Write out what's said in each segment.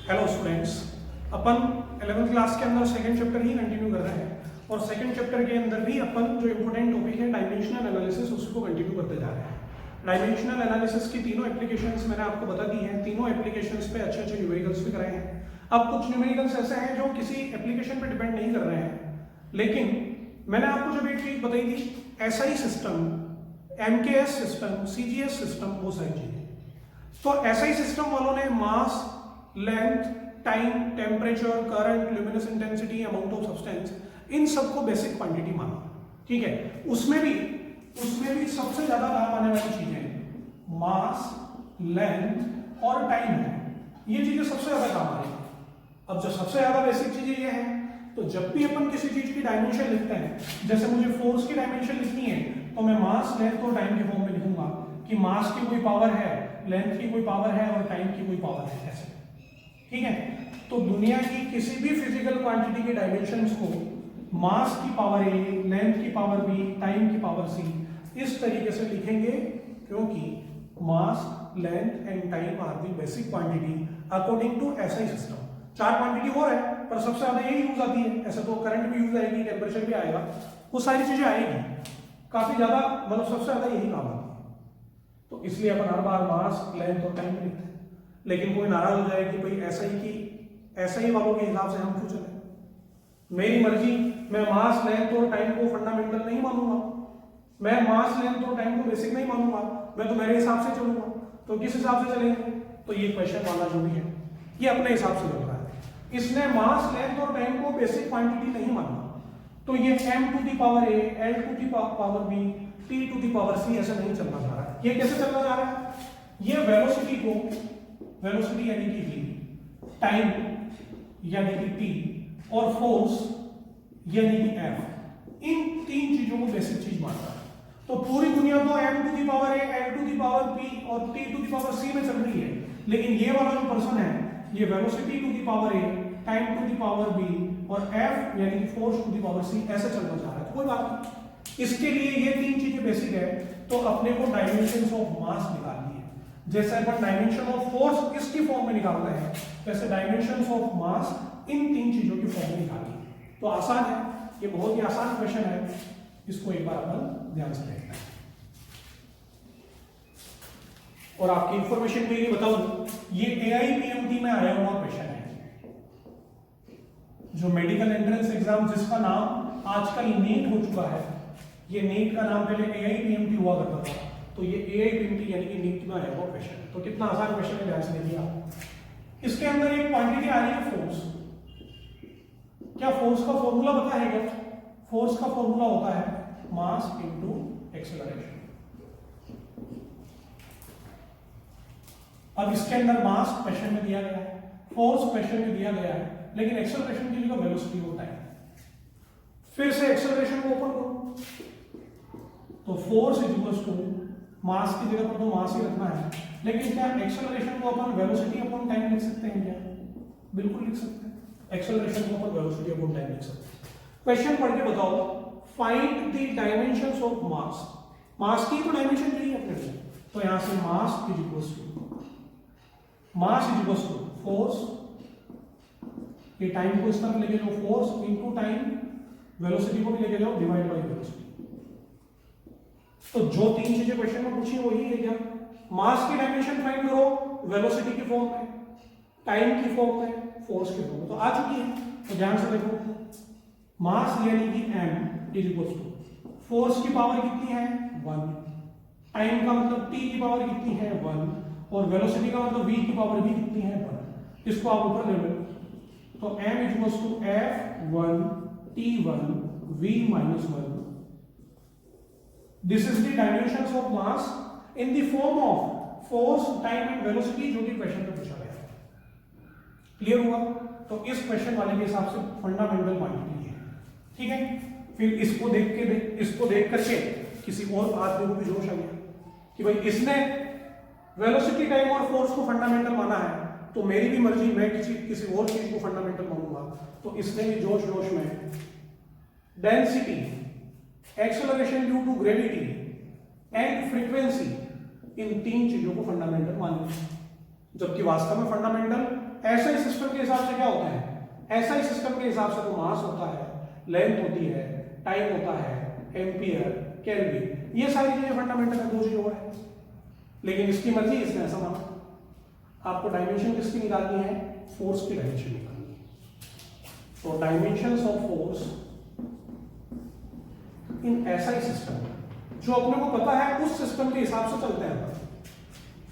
Hello students, अपन 11th class के अंदर second chapter ही continue कर रहे हैं और सेकंड चैप्टर के अंदर भी अपन जो इंपॉर्टेंट टॉपिक है डायमेंशनल एनालिसिस उसको कंटिन्यू करते जा रहे हैं। डायमेंशनल एनालिसिस की तीनों एप्लीकेशंस मैंने आपको बता दी हैं, तीनों एप्लीकेशंस पे अच्छे अच्छे न्यूमेरिकल्स भी कराए हैं। अब कुछ न्यूमेरिकल्स ऐसे हैं जो किसी एप्लीकेशन पर डिपेंड नहीं कर रहे हैं, लेकिन मैंने आपको जब एक चीज बताई थी, SI system, MKS system, CGS system, वो सारी चीजें। तो SI सिस्टम वालों ने mass, length, time, temperature, current, luminous intensity, amount of substance, इन सबको बेसिक क्वांटिटी माना। ठीक है, उसमें भी सबसे ज्यादा काम आने वाली चीजें मास, लेंथ और टाइम है। ये चीजें सबसे ज्यादा काम आ रही है। अब जो सबसे ज्यादा बेसिक चीजें ये हैं, तो जब भी अपन किसी चीज की डायमेंशन लिखते हैं, जैसे मुझे फोर्स की डायमेंशन लिखनी है तो मैं मास, लेंथ और टाइम के फॉर्म में लिखूंगा कि मास की कोई पावर है, लेंथ की कोई पावर है और टाइम की कोई पावर है, ऐसे। ठीक है, तो दुनिया की किसी भी फिजिकल क्वांटिटी के डायमेंशंस को मास की पावर A, लेंथ की पावर B, टाइम की पावर C इस तरीके से लिखेंगे, क्योंकि mass, length and time are the basic quantity according to SI system. चार क्वांटिटी और है पर सबसे ज्यादा यही यूज आती है। ऐसे तो करंट भी यूज आएगी, टेम्परेचर भी आएगा, वो सारी चीजें आएगी, काफी ज्यादा, मतलब सबसे ज्यादा यही काम आती है। तो इसलिए अपन हर बार मास, लेंथ और टाइम लिखते हैं। लेकिन कोई नाराज हो जाए कि भाई SI वालों के हिसाब से हम क्यों चले, मेरी मर्जी, मैं मास, लेंथ और टाइम को फंडामेंटल नहीं मानूंगा, मैं मास, लेंथ और टाइम को बेसिक नहीं मानूंगा, मैं तो मेरे हिसाब से चलूंगा। तो किस हिसाब से चलेंगे? तो ये क्वेश्चन वाला जो भी है ये अपने हिसाब से लग रहा है। इसने मास, लेंथ और टाइम को बेसिक क्वांटिटी नहीं माना, तो ये m to the power A, L to the power B, T to the power C ऐसे नहीं चलना जा रहा है। ये कैसे चलना जा रहा है? ये वेलोसिटी को, वेलोसिटी यानी कि v, टाइम यानी कि t और फोर्स यानी कि f, इन तीन चीजों को बेसिक चीज मानता है। तो पूरी दुनिया तो m to the power A, L to the power B और T to the power C में चल रही है, लेकिन ये वाला जो पर्सन है ये velocity to the power A, time to the power B और f यानी कि force to the power C ऐसे चलना चाह रहा है। तो कोई बात नहीं, इसके लिए ये तीन चीजें बेसिक है, तो अपने को डायमेंशंस ऑफ मास निकालनी है। जैसे अपन डायमेंशन ऑफ फोर्स इसकी फॉर्म में निकालते हैं, वैसे डायमेंशंस ऑफ मास इन तीन चीजों की फॉर्म में निकालनी है। तो आसान है, ये बहुत ही आसान क्वेश्चन है, इसको एक बार अपन ध्यान से देखते हैं। और आपकी इंफॉर्मेशन के लिए बताऊं, ये AIPMT में आया हुआ क्वेश्चन है, जो मेडिकल एंट्रेंस एग्जाम जिसका नाम आजकल नीट हो चुका है, ये नीट का नाम पहले AIPMT हुआ करता था, तो ये AIPMT यानी कि नीट में आया हुआ क्वेश्चन। तो कितना आसान क्वेश्चन है, ध्यान से देखिए आप। इसके अंदर एक क्वांटिटी आ रही है फोर्स। क्या फोर्स का फॉर्मूला पता है क्या? फोर्स का फॉर्मूला होता है मास इनटू एक्सेलरेशन। अब इसके अंदर मास क्वेश्चन में दिया गया है, फोर्स क्वेश्चन में दिया गया है, लेकिन एक्सेलरेशन की जगह वेलोसिटी होता है। फिर से एक्सेलरेशन को ओपन करो, तो force is equals to mass की जगह पर तो मास ही रखना है, लेकिन क्या एक्सेलरेशन को अपन वेलोसिटी अपॉन टाइम लिख सकते हैं क्या? बिल्कुल लिख सकते हैं। एक्सेलरेशन को अपन वेलोसिटी अपॉन टाइम लिख सकते हैं। क्वेश्चन पढ़ के बताओ, find the dimensions of mass. Mass की तो डायमेंशन चाहिए अपने को, तो यहां से mass is equals to force, ये टाइम को इस तरफ लेके जाओ, फोर्स इनटू टाइम, वेलोसिटी को भी लेके जाओ डिवाइड बाय वेलोसिटी। तो जो तीन चीजें क्वेश्चन में पूछी वही है क्या? मास की डायमेंशन फाइंड करो वेलोसिटी की फॉर्म में, टाइम की फॉर्म में, फोर्स की फॉर्म में, तो आ चुकी है। तो ध्यान से देखो, मास यानी कि m is equals to force की पावर कितनी है 1, टाइम का मतलब t की पावर कितनी है 1, और वेलोसिटी का मतलब v की पावर भी कितनी है 1। इसको आप ऊपर ले लो, तो m is equals to f1 t1 v minus 1। This is the dimensions of mass in the form of force, time and velocity, जो कि क्वेश्चन में पूछा गया है। क्लियर हुआ? तो इस क्वेश्चन वाले के हिसाब से फंडामेंटल क्वांटिटी है। ठीक है, फिर इसको देख करके किसी और आदमी को भी जोश आ गया कि भाई इसने वेलोसिटी, टाइम और फोर्स को फंडामेंटल माना है, तो मेरी भी मर्जी, मैं किसी और चीज को फंडामेंटल मानूंगा। तो इसने भी जोश में density, acceleration due to gravity and frequency, इन तीन चीजों को फंडामेंटल मान लिया, जबकि वास्तव में फंडामेंटल ऐसे हिसाब से क्या होता है, एसआई सिस्टम के हिसाब से तो मास होता है, लेंथ होती है, टाइम होता है, एम्पियर, केल्विन, ये सारी चीजें फंडामेंटल है, दो चीज और है। लेकिन इसकी मर्जी, इसने ऐसा माना। आपको डायमेंशन किसकी निकालनी है, फोर्स की डायमेंशन निकालनी है। तो dimensions of force in SI system, जो अपने को पता है उस सिस्टम के हिसाब से चलते हैं।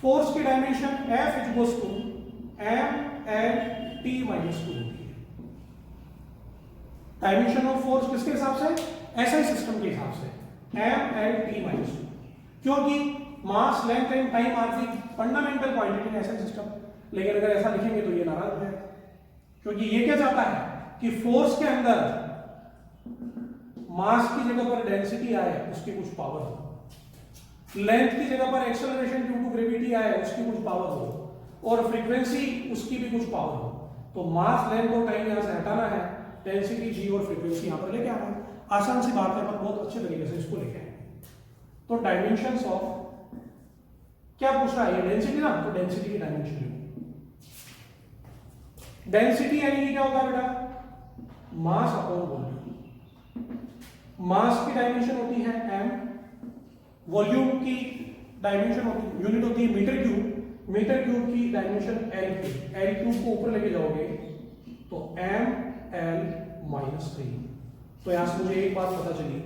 फोर्स की dimension F equals to mL T minus 2 होती है। डायमेंशन ऑफ फोर्स किसके हिसाब से, एसआई सिस्टम के हिसाब से, mL T माइनस 2, क्योंकि mass, length and time are the fundamental quantity in SI system. लेकिन अगर ऐसा लिखेंगे तो ये नाराज हो जाएगा, क्योंकि ये क्या चाहता है कि फोर्स के अंदर मास की जगह पर डेंसिटी आए, उसकी कुछ पावर हो, लेंथ की जगह पर एक्सेलरेशन ड्यू टू ग्रेविटी आए, उसकी कुछ पावर हो, और फ्रीक्वेंसी उसकी भी कुछ पावर हो। तो मास, लेंथ और टाइम यहां से हटाना है, डेंसिटी जी और फ्रीक्वेंसी यहां पर लेके आना है। आसान सी बात है, पर बहुत अच्छे तरीके से इसको लेके आए। तो डायमेंशंस ऑफ, क्या पूछ रहा है ये, डेंसिटी ना, तो डेंसिटी की डायमेंशन लो। डेंसिटी यानी कि क्या होगा बेटा, मास अपॉन वॉल्यूम। मास की डायमेंशन होती है m, वॉल्यूम की डायमेंशन होती, यूनिट होती है मीटर क्यूब। मीटर क्यूब की डायमेंशन L की, L क्यूब को ऊपर लेके जाओगे तो mL माइनस 3। तो यहां से मुझे एक बात पता चली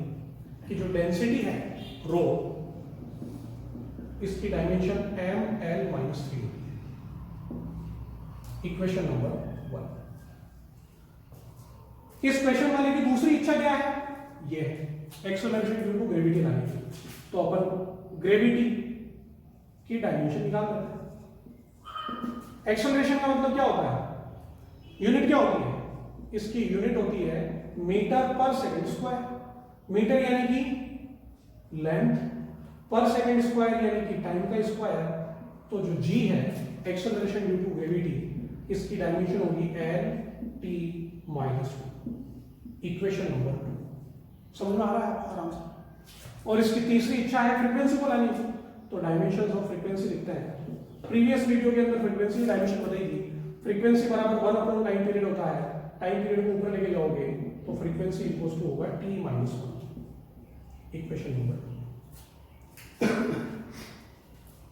कि जो डेंसिटी है रो, इसकी डायमेंशन mL माइनस 3 होती है। Equation number 1। इस क्वेश्चन वाले की दूसरी इच्छा क्या है, ये है एक्सेलरेशन ड्यू टू ग्रेविटी लाने की। तो अपन ग्रेविटी की डायमेंशन निकाल लेते हैं। एक्सेलरेशन का मतलब क्या होता है, यूनिट क्या होती है, इसकी यूनिट होती है metre per second square. Metre यानी कि लेंथ, पर सेकंड स्क्वायर यानी कि टाइम का स्क्वायर। तो जो g है, एक्सेलरेशन ड्यू टू ग्रेविटी, इसकी डायमेंशन होगी L T minus 2। Equation number 2 समझ में आ रहा है आराम से। और इसकी तीसरी इच्छा है फ्रीक्वेंसी को लानी थी, तो डायमेंशंस ऑफ फ्रीक्वेंसी लिखते हैं। प्रीवियस वीडियो के अंदर फ्रीक्वेंसी डायमेंशन बताई थी। फ्रीक्वेंसी बराबर 1 अपॉन टाइम पीरियड होता है। टाइम पीरियड को ऊपर लेके जाओगे तो फ्रीक्वेंसी इक्वल्स टू होगा T माइनस 1। Equation number 2।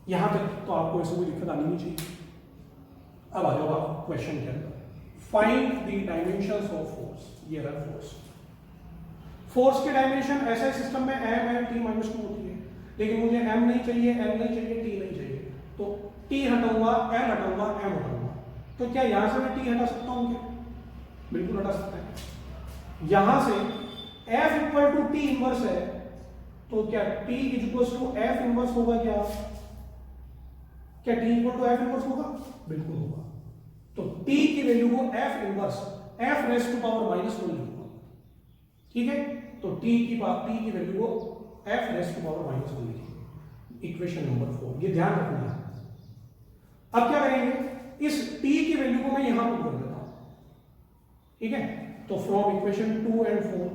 यहां तक तो आपको ऐसे कोई दिक्कत आनी नहीं चाहिए। अब आ जाओ आप क्वेश्चन के अंदर, find the dimensions of force. ये रहा फोर्स। फोर्स की डायमेंशन ऐसे सिस्टम में mL T माइनस 2 होती है, लेकिन मुझे m नहीं चाहिए, n नहीं चाहिए, t नहीं चाहिए। तो t हटाऊंगा, l हटाऊंगा, m हटाऊंगा। तो क्या यहां से मैं t हटा सकता हूं क्या? बिल्कुल हटा सकता है। यहां से f equal to t inverse है, तो क्या t equal to f inverse होगा क्या? क्या t equal to f inverse होगा? बिल्कुल होगा। तो t की वैल्यू को f inverse, f raise to power minus 1 लिखूंगा। ठीक है, तो t की वैल्यू को f raise to power minus 1 लिखेंगे। इक्वेशन नंबर 4, ये ध्यान रखना है। अब क्या करेंगे, इस t की वैल्यू को मैं यहां पुट कर देता हूं। ठीक है, तो from equation 2 and 4,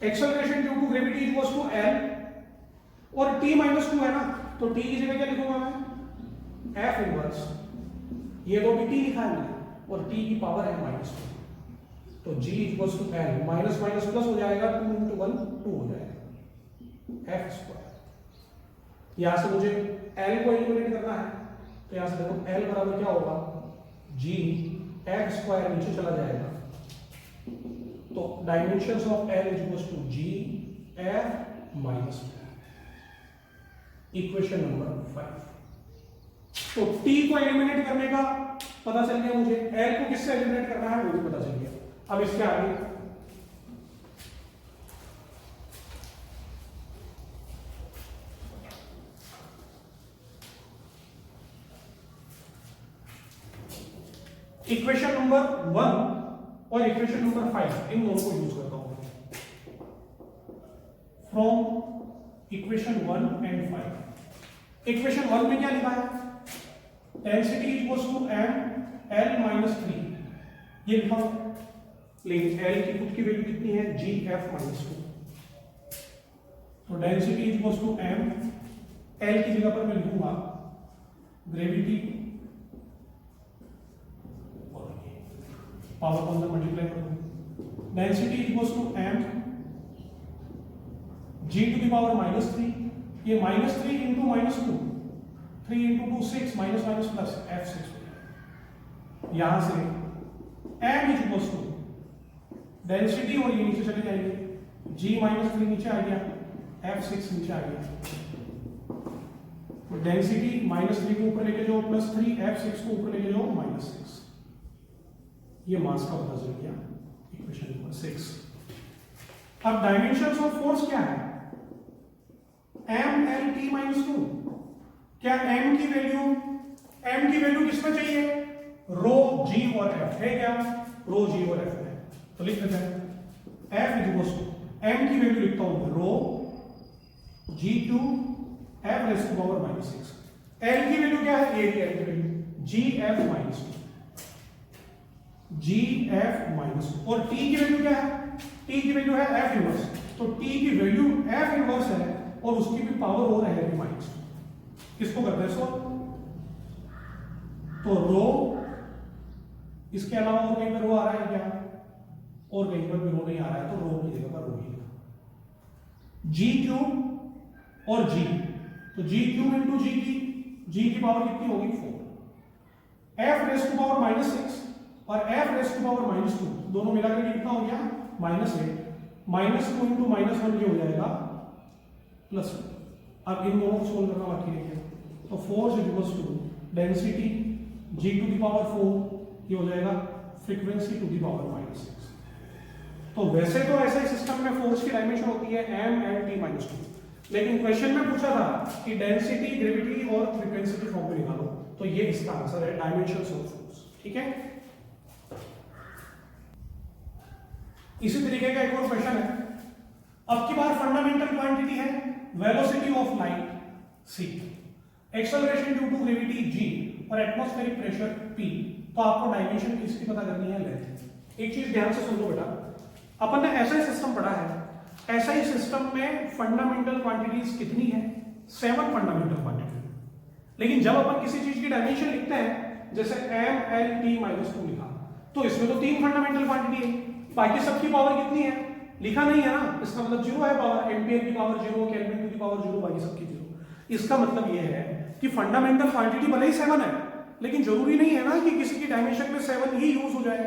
acceleration due to gravity equals to l, और t माइनस 2 है ना, तो t की जगह क्या लिखूंगा मैं? f inverse. ये तो भी t लिखा है मैंने, और t की पावर है माइनस 2, तो g equals to l, minus minus plus हो जाएगा, 2 इंटू 1 2 हो जाएगा, f स्क्वायर। यहां से मुझे l को एलिमिनेट करना है, तो यहां से देखो l बराबर क्या होगा, g f स्क्वायर नीचे चला जाएगा, तो dimensions of l equals to g f minus 2। Equation number 5। तो t को एलिमिनेट करने का पता चल गया मुझे, l को किससे एलिमिनेट करना है वो भी पता चल गया। अब इसके आगे इक्वेशन नंबर 1 और इक्वेशन नंबर 5, इन दोनों को यूज करता हूं फ्रॉम इक्वेशन 1 एंड 5। इक्वेशन 1 में क्या लिखा है, density equals to m l minus 3, ये लिखा हुआ। लेकिन l की खुद की वैल्यू कितनी है, g f माइनस 2। तो density equals to m, l की जगह पर मैं लिखूंगा ग्रेविटी पावर को अंदर मल्टीप्लाई कर दो, density equals to m g to the power -3, ये -3 into -2, 3 into 2 6, minus minus plus f6 हो गया। यहां से m is equals to density और ये नीचे चले जाएंगे, g -3 नीचे आ गया, f6 नीचे आ गया, तो डेंसिटी -3 को ऊपर लेके जाओ +3, f6 को ऊपर लेके जाओ -6, ये मास का पता चल गया, इक्वेशन नंबर 6। अब डायमेंशंस ऑफ फोर्स क्या है, m(L)T-2, क्या m की वैल्यू किसमें चाहिए, रो g और f है, क्या रो g और f है, तो लिख देते हैं f is equal to m की वैल्यू लिखता हूं rho g2 f raise to power -6, l की वैल्यू क्या है, एरिया की वैल्यू gf-2, gf-2, और t की वैल्यू क्या है, t की वैल्यू है f इनवर्स, तो t की वैल्यू f इनवर्स है और उसकी भी पावर हो रहा है -2, किसको करते हैं सो, तो रो, इसके अलावा और कहीं पर रो आ रहा है क्या, और कहीं पर भी रो नहीं आ रहा है, तो रो की जगह पर रो ही g3 और g, तो g3 इंटू g की पावर कितनी होगी 4, f रेज़ टू पावर -6 और f रेज़ टू पावर -2 दोनों मिलाकर कितना हो गया -8, -2 इंटू -1 ये हो जाएगा +1। अब इन दोनों को सोल्व करना बाकी है, तो force is equals to density g to the power 4, ये हो जाएगा फ्रीक्वेंसी टू द पावर -6। तो वैसे तो ऐसा ही सिस्टम में फोर्स की डायमेंशन होती है m(L)T-2, लेकिन क्वेश्चन में पूछा था कि डेंसिटी, ग्रेविटी और फ्रीक्वेंसी की फॉर्म में निकालो, तो ये इसका आंसर है, डायमेंशंस ऑफ फोर्स। ठीक है, इसी तरीके का एक और क्वेश्चन है, अब की बार फंडामेंटल क्वांटिटी है velocity of light c, acceleration due to gravity g और एटमॉस्फेरिक प्रेशर p, तो आपको डायमेंशन किसकी पता करनी है, लेंथ। एक चीज ध्यान से सुन लो बेटा, अपन ने ऐसा ही सिस्टम पढ़ा है, ऐसा ही सिस्टम में फंडामेंटल क्वांटिटीज कितनी है, 7 फंडामेंटल क्वांटिटी, लेकिन जब अपन किसी चीज की डायमेंशन लिखते हैं, जैसे m(L)T-2 लिखा, तो इसमें तो 3 फंडामेंटल क्वांटिटी है, बाकी सबकी पावर कितनी है लिखा नहीं है ना, इसका मतलब 0 है पावर, एम्पियर की पावर 0, केल्विन टू की पावर 0, बाकी सबकी 0। इसका मतलब यह है कि फंडामेंटल क्वांटिटी भले ही 7 है, लेकिन जरूरी नहीं है ना कि किसी की डायमेंशन में 7 ही यूज हो जाए,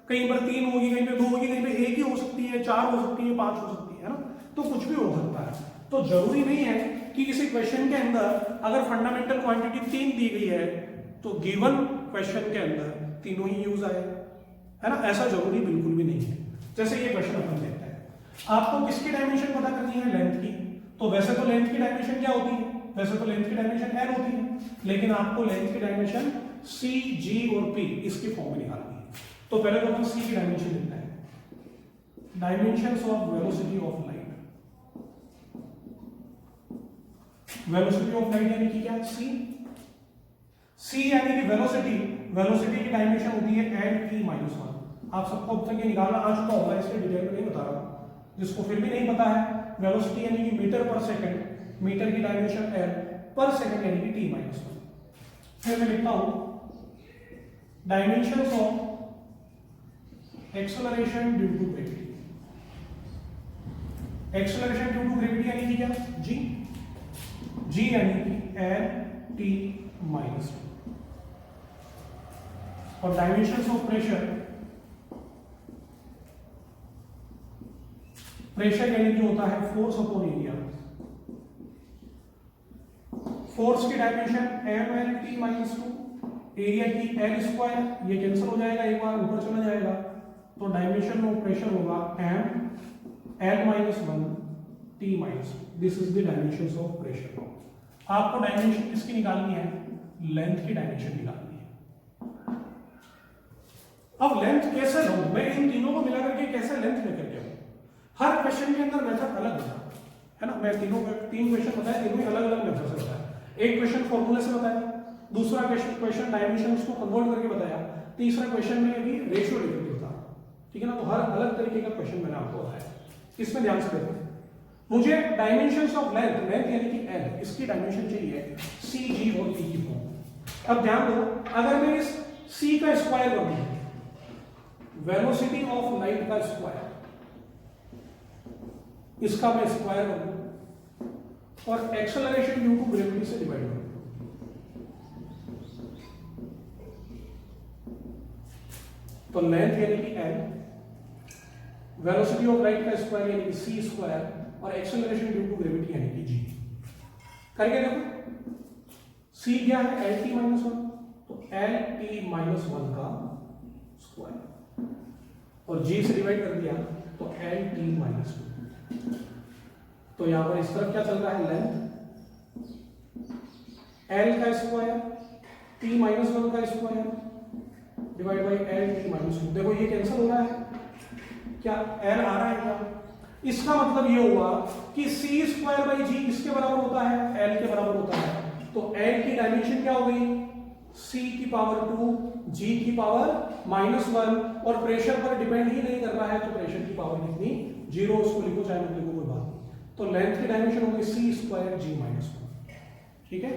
कहीं पर 3 होगी, कहीं पे 2 होगी, कहीं पे 1 ही हो सकती है, 4 हो सकती है, 5 हो सकती है ना, तो कुछ भी हो सकता है। तो जरूरी नहीं है कि किसी क्वेश्चन के अंदर अगर फंडामेंटल क्वांटिटी 3 दी गई है तो गिवन क्वेश्चन के अंदर तीनों ही यूज आए, है ना, ऐसा जरूरी बिल्कुल भी नहीं है। जैसे ये क्वेश्चन अपन देखते हैं, आपको किसकी डायमेंशन पता करनी है, लेंथ की, तो वैसे तो लेंथ की डायमेंशन क्या होती है, वैसे तो लेंथ की डायमेंशन l होती है, लेकिन आपको लेंथ की डायमेंशन c, g और p इसकी फॉर्म में निकालनी है। तो पहले तो अपन c की डायमेंशन लेते हैं, dimensions of velocity of light, velocity of light यानी कि क्या, c यानी कि वेलोसिटी की डायमेंशन होती है l(T-1), आप सबको अब तक ये निकालना आ चुका होगा, इसलिए डिटेल में नहीं बता रहा हूं। जिसको फिर भी नहीं पता है, वेलोसिटी यानी कि मीटर पर सेकंड, मीटर की डायमेंशन l, पर सेकंड यानी कि T-1। फिर मैं लिखता हूं dimensions of acceleration due to gravity, acceleration due to gravity यानी कि क्या, g यानी कि l(T-2), और डायमेंशंस ऑफ प्रेशर यानी कि होता है फोर्स अपॉन एरिया, फोर्स की डायमेंशन m(L)T-2, एरिया की l², ये कैंसिल हो जाएगा, एक बार ऊपर चला जाएगा, तो डायमेंशन ऑफ प्रेशर होगा m(L)-1T-2, this is the dimensions of pressure. आपको डायमेंशन किसकी निकालनी है, लेंथ की डायमेंशन निकालनी है। अब लेंथ कैसे लूं मैं, इन तीनों को मिला करके कैसे लेंथ लेकर के आऊं, हर क्वेश्चन के अंदर मेथड अलग होता है ना, मैं तीन क्वेश्चन बताया, तीनों ही अलग अलग मेथड से बताया, एक क्वेश्चन फॉर्मूले से बताया, दूसरा क्वेश्चन डायमेंशंस को कन्वर्ट करके बताया, तीसरा क्वेश्चन में भी रेशियो लेकर होता, ठीक है ना, तो हर अलग तरीके का क्वेश्चन मैंने आपको बताया। इसमें ध्यान से देखो, मुझे डायमेंशंस ऑफ लेंथ यानी कि l, इसकी डायमेंशन चाहिए c, g और p की फॉर्म, अब ध्यान दो, अगर मैं इस c का स्क्वायर कर दूं, वेलोसिटी ऑफ लाइट का स्क्वायर, इसका मैं स्क्वायर कर दूं और एक्सेलरेशन ड्यू टू ग्रेविटी से डिवाइड कर दूं, तो लेंथ यानी कि l, वेलोसिटी ऑफ लाइट का स्क्वायर यानी कि c स्क्वायर और एक्सेलरेशन ड्यू टू ग्रेविटी यानी कि g। करके देखो, c क्या है, एल टी माइनस वन, तो एल टी माइनस वन का स्क्वायर और g से डिवाइड कर दिया तो एल टी माइनस वन। तो यहां पर इस तरफ क्या चल रहा है, लेंथ l का स्क्वायर t माइनस वन का square divide by L T minus one. देखो ये कैंसिल हो रहा है, क्या l आ रहा है क्या, इसका मतलब ये हुआ कि c स्क्वायर बाई g किसके बराबर होता है, l के बराबर होता है। तो l की डायमेंशन क्या हो गई, c की पावर 2 g की पावर माइनस वन, और प्रेशर पर डिपेंड ही नहीं कर रहा है, तो प्रेशर की पावर कितनी, 0, उसको लिखो चाहे मत लिखो कोई बात नहीं। तो लेंथ की डायमेंशन हो गई c square g minus one. ठीक है।